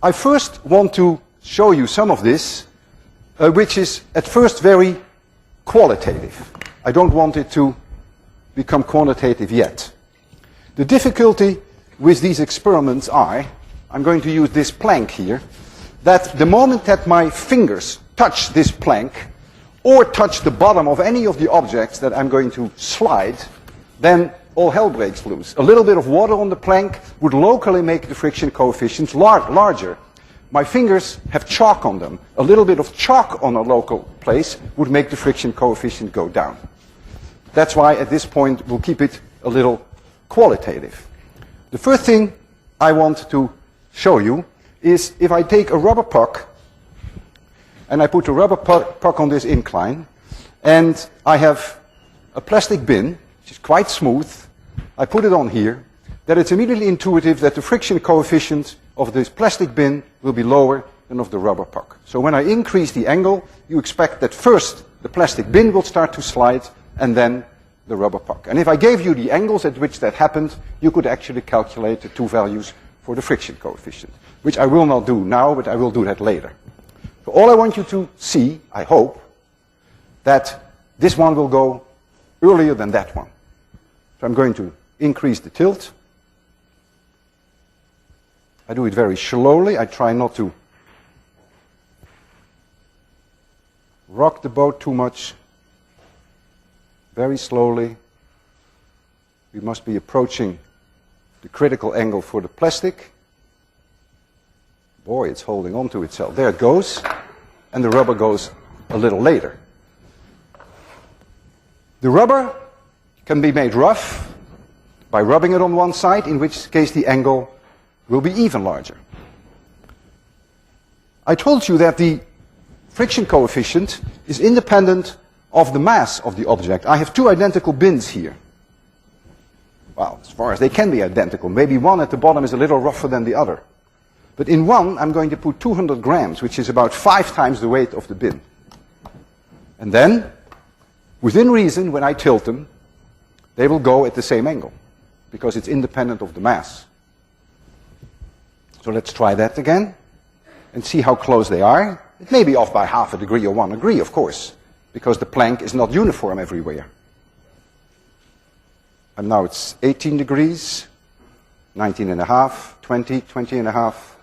I first want to show you some of this, which is at first very qualitative. I don't want it to become quantitative yet. The difficulty with these experiments are, I'm going to use this plank here, that the moment that my fingers touch this plank, or touch the bottom of any of the objects that I'm going to slide, then all hell breaks loose. A little bit of water on the plank would locally make the friction coefficients larger. My fingers have chalk on them. A little bit of chalk on a local place would make the friction coefficient go down. That's why at this point we'll keep it a little qualitative. The first thing I want to show you is if I take a rubber puck and I put a rubber puck on this incline and I have a plastic bin, which is quite smooth, I put it on here, that it's immediately intuitive that the friction coefficient of this plastic bin will be lower than of the rubber puck. So when I increase the angle, you expect that first the plastic bin will start to slide and then the rubber puck. And if I gave you the angles at which that happened, you could actually calculate the two values for the friction coefficient, which I will not do now, but I will do that later. So all I want you to see, I hope, that this one will go earlier than that one. So I'm going to increase the tilt. I do it very slowly. I try not to rock the boat too much. Very slowly. We must be approaching the critical angle for the plastic. Boy, it's holding on to itself. There it goes. And the rubber goes a little later. The rubber can be made rough by rubbing it on one side, in which case the angle will be even larger. I told you that the friction coefficient is independent of the mass of the object. I have two identical bins here. Well, as far as they can be identical. Maybe one at the bottom is a little rougher than the other. But in one, I'm going to put 200 grams, which is about 5 times the weight of the bin. And then, within reason, when I tilt them, they will go at the same angle, because it's independent of the mass. So let's try that again, and see how close they are. It may be off by half a degree or 1 degree, of course, because the plank is not uniform everywhere. And now it's 18 degrees, 19 and a half, 20, 20 and a half,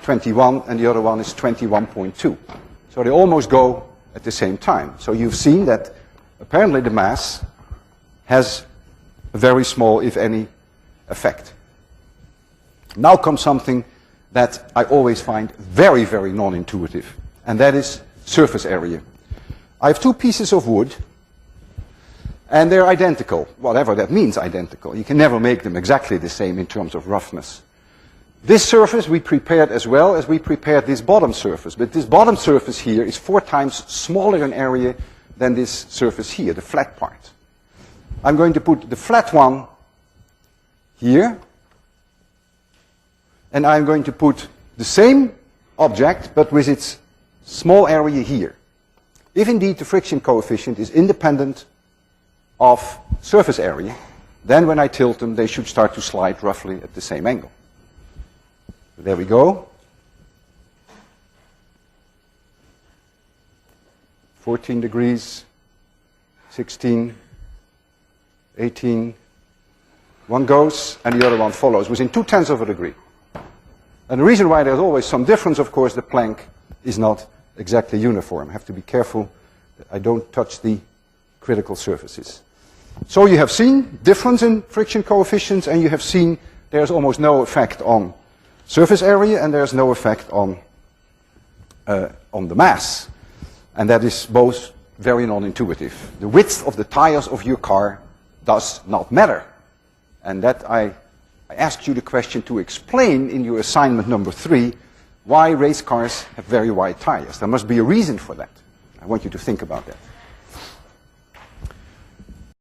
21, and the other one is 21.2. So they almost go at the same time. So you've seen that apparently the mass has a very small, if any, effect. Now comes something that I always find very, very non-intuitive, and that is surface area. I have two pieces of wood, and they're identical, whatever that means, identical. You can never make them exactly the same in terms of roughness. This surface we prepared as well as we prepared this bottom surface, but this bottom surface here is 4 times smaller in area than this surface here, the flat part. I'm going to put the flat one here, and I'm going to put the same object, but with its small area here. If indeed the friction coefficient is independent of surface area, then when I tilt them, they should start to slide roughly at the same angle. There we go. 14 degrees, 16, 18. One goes, and the other one follows, within 0.2 of a degree. And the reason why there's always some difference, of course, the plank is not exactly uniform. I have to be careful that I don't touch the critical surfaces. So you have seen difference in friction coefficients, and you have seen there's almost no effect on surface area, and there's no effect on the mass. And that is both very non-intuitive. The width of the tires of your car does not matter. And that I asked you the question to explain in your assignment number 3, why race cars have very wide tires. There must be a reason for that. I want you to think about that.